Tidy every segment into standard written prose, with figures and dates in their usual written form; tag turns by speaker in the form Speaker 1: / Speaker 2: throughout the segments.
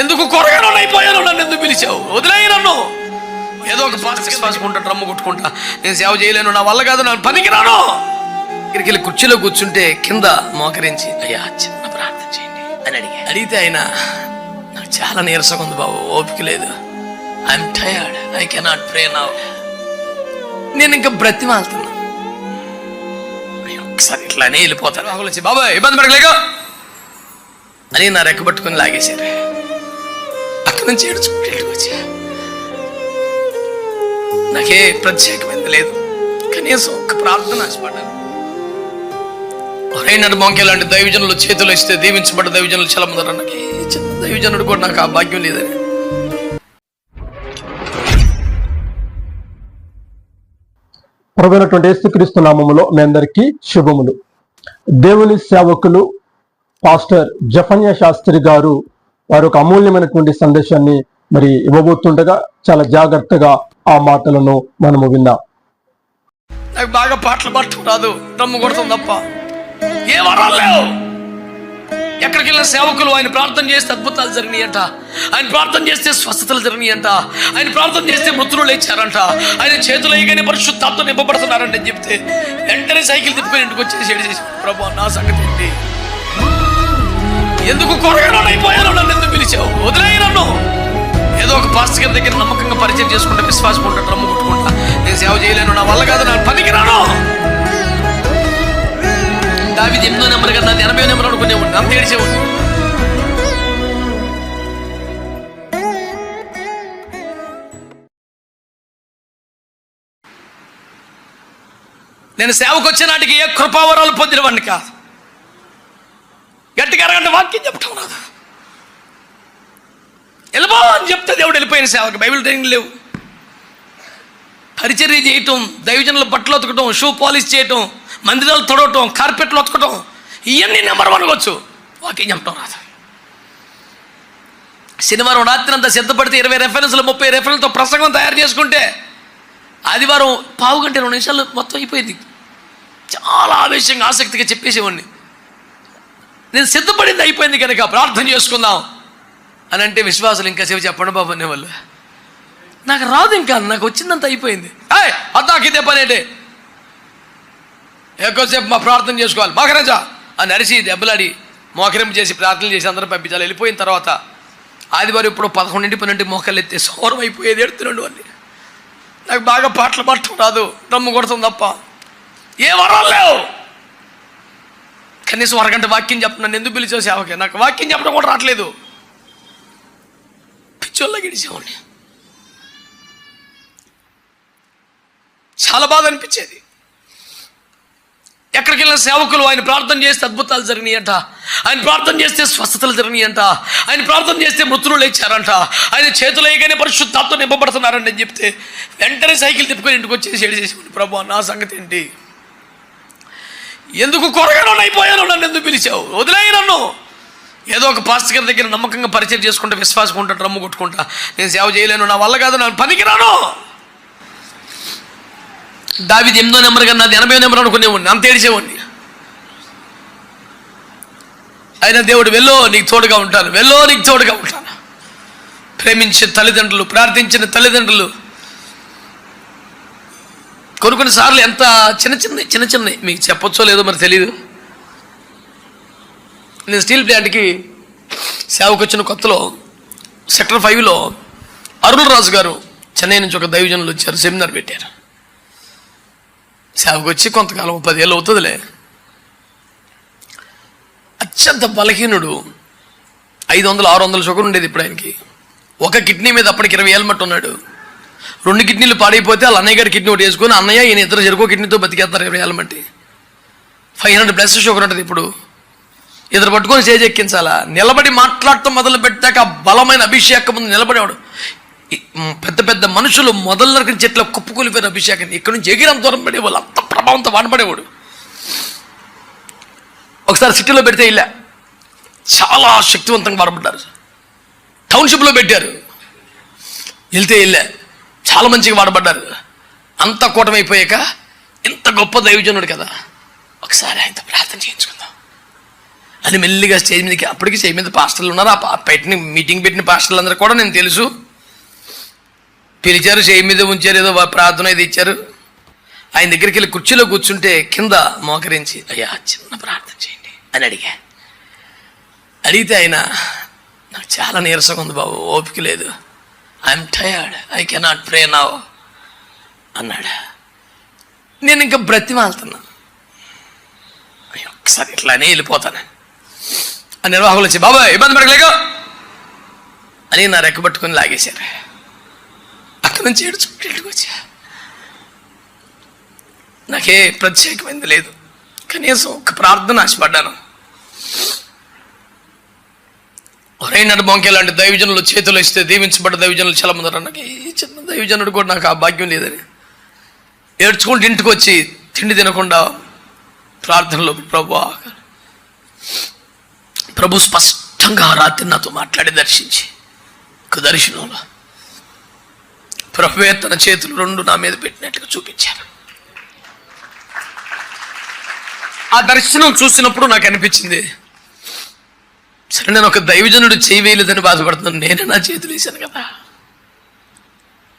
Speaker 1: ఎందుకు కొరగానో అయిపోయాను, నన్ను ఎందుకు పిలిచావు? వదిలేయి నన్ను. ఏదో ఒక పాసుకుంటా, డ్రమ్ము కొట్టుకుంటా, నేను సేవ చేయలేను, నా వల్ల కాదు, నా పనికి రాను. ఇక్కడికి వెళ్ళి కుర్చీలో కూర్చుంటే కింద మోకరించి, అయ్యా చిన్న ప్రార్థన చేయండి అని అడిగితే ఆయన, నాకు చాలా నీరసంగా ఉంది బాబు, ఓపిక లేదు, I'm tired, I cannot pray now. నేను ఇంకా బ్రతిమాలుతున్నా. ఒకసారి ఇట్లానే వెళ్ళిపోతాను. వచ్చి బాబా ఇబ్బంది పడలేక అని నా రెక్క పట్టుకుని లాగేశారు. అక్కడి నుంచి ఏడుచుకుంటూ వచ్చా. నాకే ప్రత్యేకమైనది లేదు, కనీసం ఒక ప్రార్థన ఆశపడ్డాను. అయినట్టు మొంకే లాంటి దైవజనులు చేతులు ఇస్తే దీవించబడ్డ దైవజనులు చాలా మంది. నాకు చిన్న దైవజనుడు కూడా నాకు ఆ భాగ్యం లేదని.
Speaker 2: ప్రభువైనటువంటి యేసుక్రీస్తు నామములో మీ అందరికీ శుభములు. దేవుని సేవకులు పాస్టర్ జఫన్యా శాస్త్రి గారు వారు ఒక అమూల్యమైనటువంటి సందేశాన్ని మరి ఇవ్వబోతుండగా చాలా జాగ్రత్తగా ఆ మాటలను మనము విందాం.
Speaker 1: నాకు బాగా పాటలు పాడటం రాదు, రమ్ము కొడతాం తప్ప ఏ వరాలు లేవు. ఎక్కడికి వెళ్ళిన సేవకులు ఆయన ప్రార్థన చేస్తే అద్భుతాలు జరిగినాయంట, ఆయన ప్రార్థన చేస్తే స్వస్థతలు జరిగినాయంట, ఆయన ప్రార్థన చేస్తే మృతులు లేచారంట, ఆయన చేతులు వేయగానే పరిశుద్ధాత్మ నింపబడుతున్నారంట అని చెప్తే వెంటనే సైకిల్ తిప్పుకొని ఇంటికి వచ్చేసి ఏడిచేసి, ప్రభు నా సంగతి ఏంటి? ఎందుకు కొరగానో అయిపోయాను, నన్ను ఎందుకు పిలిచావు? వదిలేయి నన్ను. ఏదో ఒక పాస్టర్ గారి దగ్గర నమ్మకంగా పరిచయం చేసుకుంటా, విశ్వాసం ఉంటా, రమ్ము కొట్టుకుంటా, నేను సేవ చేయలేను, నా వల్ల కాదు, నా పనికి రాను. దావీదు 8వ నెంబర్ కదా, నాది 80వ నెంబర్ అనుకునేవాడిని, అంత ఏడిచేవాడిని. నేను సేవకు వచ్చే నాటికి ఏ కృపావరాలు పొందినవాడిని కాదు. గట్టిగా అరగంట వాక్యం చెప్పటం రాదు. వెళ్ళబో అని చెప్తే దేవుడు వెళ్ళిపోయిన సేవకి. బైబిల్ ట్రైనింగ్ లేవు. పరిచర్య చేయటం, దైవజనుల బట్టలు ఉతకటం, షూ పాలిష్ చేయటం, మందిరాలు తొడవటం, కార్పెట్లు ఉతకటం, ఇవన్నీ నెంబర్ 1 వచ్చు. వాక్యం చెప్పటం రాదు. శనివారం రాత్రి అంతా సిద్ధపడితే 20 రెఫరెన్స్లు 30 రెఫరెన్స్తో ప్రసంగం తయారు చేసుకుంటే ఆదివారం పావు గంట 2 నిమిషాలు మొత్తం అయిపోయింది. చాలా ఆవేశంగా ఆసక్తిగా చెప్పేసేవాడిని. నేను సిద్ధపడింది అయిపోయింది కనుక ప్రార్థన చేసుకుందాం అని అంటే విశ్వాసులు ఇంకా సేవ చెప్పండి బాబు అనేవాళ్ళు. నాకు రాదు, ఇంకా నాకు వచ్చిందంత అయిపోయింది. అద్దాకి ఇదే పని ఏంటి, ఎక్కువసేపు మా ప్రార్థన చేసుకోవాలి మోకరించా అని అరిచి దెబ్బలాడి మోకరింపు చేసి ప్రార్థనలు చేసి అందరూ పంపించాలి. వెళ్ళిపోయిన తర్వాత ఆదివారం ఇప్పుడు 11 12 మోకాలు ఎత్తే సౌరం అయిపోయేది, ఎడుతున్నాడు అని. నాకు బాగా పాటలు పాడటం రాదు, రమ్ము కొడతాం తప్ప ఏ వరాలు లేవు. కనీసం అరగంట వాక్యం చెప్పు, నన్ను ఎందుకు పిలిచావు సేవకి? నాకు వాక్యం చెప్పడం కూడా రావట్లేదు. పిచ్చోళ్ళ గడిచేవాడిని. చాలా బాధ అనిపించేది. ఎక్కడికి వెళ్ళిన సేవకులు ఆయన ప్రార్థన చేస్తే అద్భుతాలు జరిగినాయంట, ఆయన ప్రార్థన చేస్తే స్వస్థతలు జరిగినాయంట, ఆయన ప్రార్థన చేస్తే మృతులు లేచారంట, ఆయన చేతులు వేయగానే పరిశుద్ధాత్మ నింపబడుతున్నారంట అని చెప్తే వెంటనే సైకిల్ తిప్పుకొని ఇంటికి వచ్చేసి ఏడిచేసి, ప్రభు నా సంగతి ఏంటి? ఎందుకు కొరగానో అయిపోయాను, నన్ను ఎందుకు పిలిచావు? వదిలేయి నన్ను. ఏదో ఒక పాస్టర్ గారి దగ్గర నమ్మకంగా పరిచయం చేసుకుంటా, విశ్వాసం ఉంటా, రమ్ము కొట్టుకుంటా, నేను సేవ చేయలేను, నా వల్ల కాదు, నా పనికి రాను. దావీదు 8వ నెంబర్ కదా, నాది 80వ నెంబర్ అనుకునేవాడిని, అంత ఏడిచేవాడిని. అయినా దేవుడు వెల్లో నీకు తోడుగా ఉంటాను, వెల్లో నీకు తోడుగా ఉంటాను. ప్రేమించే తల్లిదండ్రులు, ప్రార్థించిన తల్లిదండ్రులు కొన్నిసార్లు ఎంత చిన్న చిన్న మీకు చెప్పొచ్చో లేదో మరి తెలీదు. నేను స్టీల్ ప్లాంట్కి సేవకు వచ్చిన కొత్తలో సెక్టర్ 5లో అరుణ్ రాజు గారు చెన్నై నుంచి ఒక దైవజనులు వచ్చారు, సెమినార్ పెట్టారు. సేవకు వచ్చి కొంతకాలం 10 ఏళ్ళు అవుతుందిలే. అత్యంత బలహీనుడు, 500-600 షుగర్ ఉండేది ఇప్పుడు ఆయనకి. ఒక కిడ్నీ మీద అప్పటికి 20 ఏళ్ళ మట్టు ఉన్నాడు. 2 కిడ్నీలు పాడైపోతే వాళ్ళ అన్నయ్య గారి కిడ్నీ ఒకటి వేసుకొని అన్నయ్య ఈయన ఇద్దరు చెరుకో కిడ్నీతో బతికేస్తారు 20 ఏళ్ళ మట్టి. 500+ షుగర్ ఉంటుంది ఇప్పుడు. ఇద్దరు పట్టుకొని స్టేజ్ ఎక్కించాలా, నిలబడి మాట్లాడటం మొదలు పెట్టాక బలమైన అభిషేకం ముందు నిలబడేవాడు. పెద్ద పెద్ద మనుషులు మొదలు నరకని చెట్ల కుప్పకూలిపోయిన అభిషేకాన్ని ఇక్కడి నుంచి ఎగిరం దూరం పడేవాళ్ళు, అంత ప్రభావంతో వాడపడేవాడు. ఒకసారి సిటీలో పెడితే ఇలా చాలా శక్తివంతంగా వాడబడ్డారు. టౌన్షిప్లో పెట్టారు, వెళ్తే వెళ్ళా చాలా మంచిగా వాడబడ్డారు. అంత కూటమైపోయాక ఇంత గొప్ప దైవజనుడు కదా, ఒకసారి ఆయనతో ప్రార్థన చేయించుకుందాం అని మెల్లిగా స్టేజ్ మీదకి, అప్పటికి స్టేజ్ మీద పాస్టర్లు ఉన్నారు, ఆ మీటింగ్ పెట్టిన పాస్టర్లు అందరూ కూడా నేను తెలుసు, పిలిచారు, స్టేజ్ మీద ఉంచారు, ఏదో ప్రార్థన ఇది ఇచ్చారు. ఆయన దగ్గరికి వెళ్ళి కుర్చీలో కూర్చుంటే కింద మోకరించి, అయ్యా చిన్న ప్రార్థన చేయండి అని అడిగితే ఆయన, నాకు చాలా నీరసంగా ఉంది బాబు, ఓపిక లేదు, I'm tired, I cannot pray now అన్నాడు. నేను ఇంకా బ్రతిమాలుతున్నా, ఒకసారి ఇట్లానే వెళ్ళిపోతాను ఆ నిర్వాహకులు వచ్చి, బాబా ఇబ్బంది పడలేక అని నా రెక్కబట్టుకొని లాగేశారు. అక్కడి నుంచి ఏడుచుకుంటూ వచ్చా. నాకే ప్రత్యేకమైంది లేదు, కనీసం ఒక ప్రార్థన ఆశపడ్డాను. రైనాడు బొంకే లాంటి దైవజనులు చేతులు ఇస్తే దీవించబడ్డ దైవజనులు చాలా మంది ఉన్నారు. నాకు ఈ చిన్న దైవజనుడు కూడా నాకు ఆ భాగ్యం లేదని ఏడ్చుకుంటూ ఇంటికి వచ్చి తిండి తినకుండా ప్రార్థనలో, ప్రభు స్పష్టంగా రాత్రి నాతో మాట్లాడి దర్శించి, ఒక దర్శనంలో ప్రభువే తన చేతులు రెండు నా మీద పెట్టినట్టుగా చూపించారు. ఆ దర్శనం చూసినప్పుడు నాకు అనిపించింది, సరే నేను ఒక దైవజనుడు చేయవేయలేదని బాధపడుతున్నాను, నేనే నా చేతులు వేశాను కదా.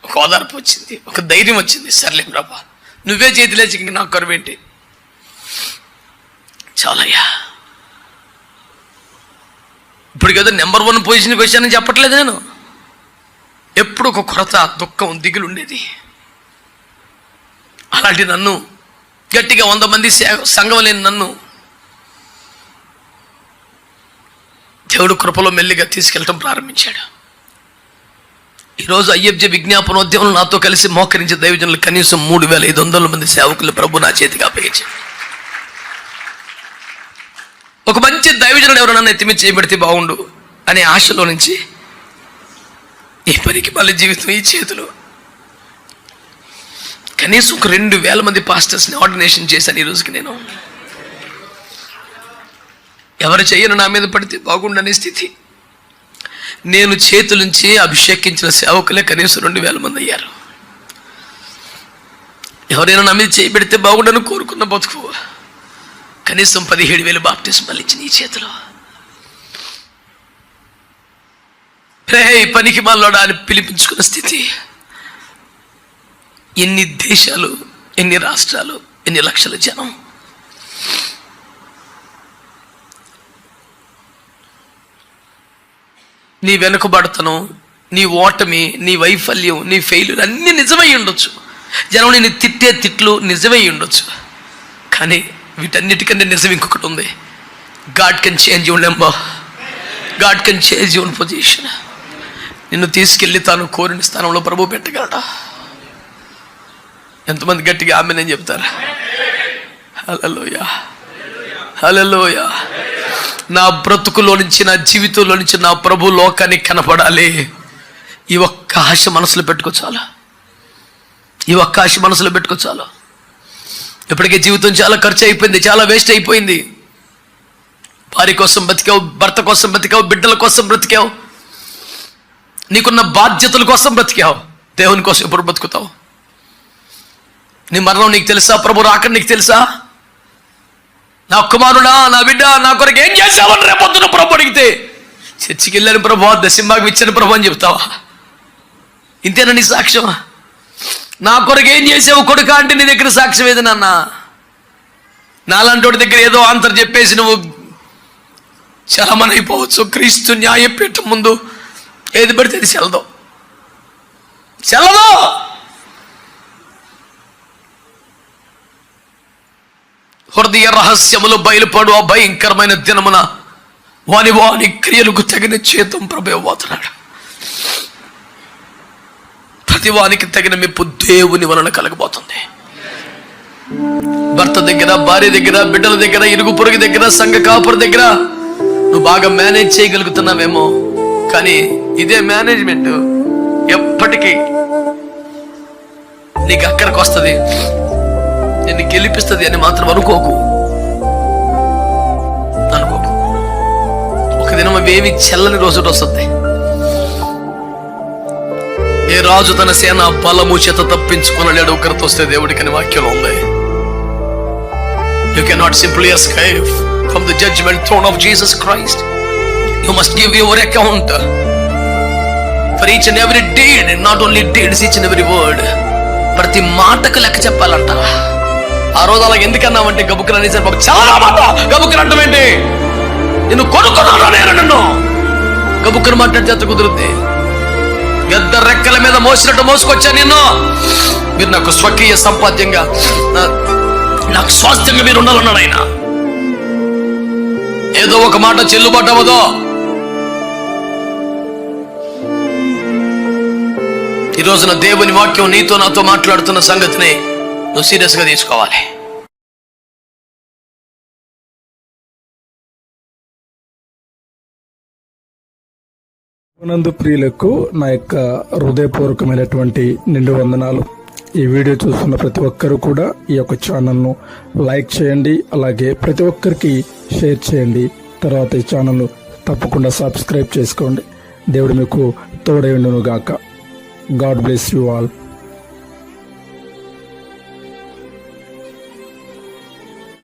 Speaker 1: ఒక ఓదార్పు వచ్చింది, ఒక ధైర్యం వచ్చింది. సర్లే ప్రభా, నువ్వే చేతులేసి ఇంక నాకు కరువేంటి, చాలయ్యా. ఇప్పుడు కదా నెంబర్ 1 పొజిషన్కి వచ్చానని చెప్పట్లేదు నేను. ఎప్పుడు ఒక కొరత, దుఃఖం, దిగులు ఉండేది. అలాంటి నన్ను, గట్టిగా 100 మంది సంఘం లేని నన్ను దేవుడు కృపలో మెల్లిగా తీసుకెళ్ళటం ప్రారంభించాడు. ఈరోజు IFJ విజ్ఞాపనోద్యమంలో నాతో కలిసి మోకరించే దైవజనులు కనీసం 3,500 మంది సేవకులు ప్రభు నా చేతికి అప్పగించాడు. ఒక మంచి దైవజనుడు ఎవరు నన్ను ఎత్తిమీ చేయబడితే బాగుండు అనే ఆశలో నుంచి ఈ పనికి మళ్ళీ జీవితం ఈ చేతులు. కనీసం ఒక 2,000 మంది పాస్టర్స్ని ఆర్డినేషన్ చేశాను ఈ రోజుకి నేను. ఎవరు చెయ్యను నా మీద పడితే బాగుండనే స్థితి. నేను చేతులుంచి అభిషేకించిన సేవకులే కనీసం 2,000 మంది అయ్యారు. ఎవరైనా నా మీద చేయబెడితే బాగుండని కోరుకున్న బతుకు కనీసం 17,000 బాప్టిస్మాలు ఇచ్చిన ఈ చేతిలో. పనికి మాలోడా అని పిలిపించుకున్న స్థితి. ఎన్ని దేశాలు, ఎన్ని రాష్ట్రాలు, ఎన్ని లక్షల జనం. నీ వెనుకబడతనం, నీ ఓటమి, నీ వైఫల్యం, నీ ఫెయిల్యూర్ అన్నీ నిజమై ఉండొచ్చు. జనం నేను తిట్టే తిట్లు నిజమై ఉండొచ్చు. కానీ వీటన్నిటికన్నా నిజం ఇంకొకటి ఉంది. God can change your number, God can change your position. నిన్ను తీసుకెళ్ళి తాను కోరిన స్థానంలో ప్రభు పెట్టగలడా? ఎంతమంది గట్టిగా ఆమె నేను చెప్తారా? హల్లెలూయా, హల్లెలూయా. నా బ్రతుకులో నుంచి, నా జీవితంలో నుంచి నా ప్రభు లోకానికి కనపడాలి. ఈ ఒక్క ఆశ మనసులో పెట్టుకోచాలా, ఈ ఒక్క ఆశ మనసులో పెట్టుకోచాలా. ఇప్పటికే జీవితం చాలా ఖర్చు అయిపోయింది, చాలా వేస్ట్ అయిపోయింది. భార్య కోసం బతికావు, భర్త కోసం బతికావు, బిడ్డల కోసం బ్రతికావు, నీకున్న బాధ్యతల కోసం బ్రతికావు. దేవుని కోసం ఎప్పుడు బ్రతుకుతావు? నీ మరణం నీకు తెలుసా? ప్రభు రాకడ నీకు తెలుసా? నా కుమారుడా, నా బిడ్డ, నా కొరకు ఏం చేశావని రేపొద్దున ప్రభు అడిగితే, చర్చికి వెళ్ళాను ప్రభు, దశంభాగం ఇచ్చాను ప్రభు అని చెప్తావా? ఇంతేనా నీ సాక్ష్యం? నా కొరకు ఏం చేసావు కొడుకా అంటే నీ దగ్గర సాక్ష్యం ఏది నాన్న? నాలాంటి వాడి దగ్గర ఏదో ఆన్సర్ చెప్పేసి నువ్వు చలమని అయిపోవచ్చు. క్రీస్తు న్యాయపీఠం ముందు ఏది పడితే అది చెల్లదు. హృదయ రహస్యములు బయలుపడు ఆ భయంకరమైన దినమున వాని వాని క్రియలకు తగిన చేతం ప్రభు ఇవ్వబోతున్నాడు. ప్రతి వానికి తగిన మెప్పు దేవుని వలన కలగబోతుంది. భర్త దగ్గర, భార్య దగ్గర, బిడ్డల దగ్గర, ఇరుగు పొరుగు దగ్గర, సంఘ కాపుర దగ్గర నువ్వు బాగా మేనేజ్ చేయగలుగుతున్నావేమో, కానీ ఇదే మేనేజ్మెంట్ ఎప్పటికీ నీకు అక్కడికి వస్తుంది, నిన్ను గెలిపిస్తుంది అని మాత్రం అనుకోకు. ఒక దినం అవేమి చెల్లని రోజు వస్తుంది. ఏ రాజు తన సేన బలము చేత తప్పించుకునలేడు ఒకరితో వస్తే దేవుడికి అని వాక్యం ఉంది. You cannot simply escape from the judgment throne of Jesus Christ. You must give your account for each and every deed, and not only deeds, each and every word. ప్రతి మాటకు లెక్క చెప్పాలంట. ఆ రోజు అలా ఎందుకన్నామంటే గబుక్కులు అనేసరి బాబు చాలా మాట గబుక్కులు అంటామేంటి? నిన్ను కొనుక్కున్నాను నేను, నన్ను గబుక్కులు మాట్లాడి చేత కుదురుద్ది. పెద్ద రెక్కల మీద మోసినట్టు మోసుకొచ్చా నిన్ను. మీరు నాకు స్వకీయ సంపాద్యంగా, నాకు స్వాస్థ్యంగా మీరు ఉండాలన్నాడు ఆయన. ఏదో ఒక మాట చెల్లుబాటు అవ్వదో. ఈ రోజున దేవుని వాక్యం నీతో నాతో మాట్లాడుతున్న సంగతిని నువ్వు సీరియస్ గా తీసుకోవాలి.
Speaker 3: నందు ప్రియులకు నా యొక్క హృదయపూర్వకమైనటువంటి నిండు వందనాలు. ఈ వీడియో చూస్తున్న ప్రతి ఒక్కరూ కూడా ఈ యొక్క ఛానల్ను లైక్ చేయండి, అలాగే ప్రతి ఒక్కరికి షేర్ చేయండి. తర్వాత ఈ ఛానల్ను తప్పకుండా సబ్స్క్రైబ్ చేసుకోండి. దేవుడు మీకు తోడై ఉండును గాక. God bless you all.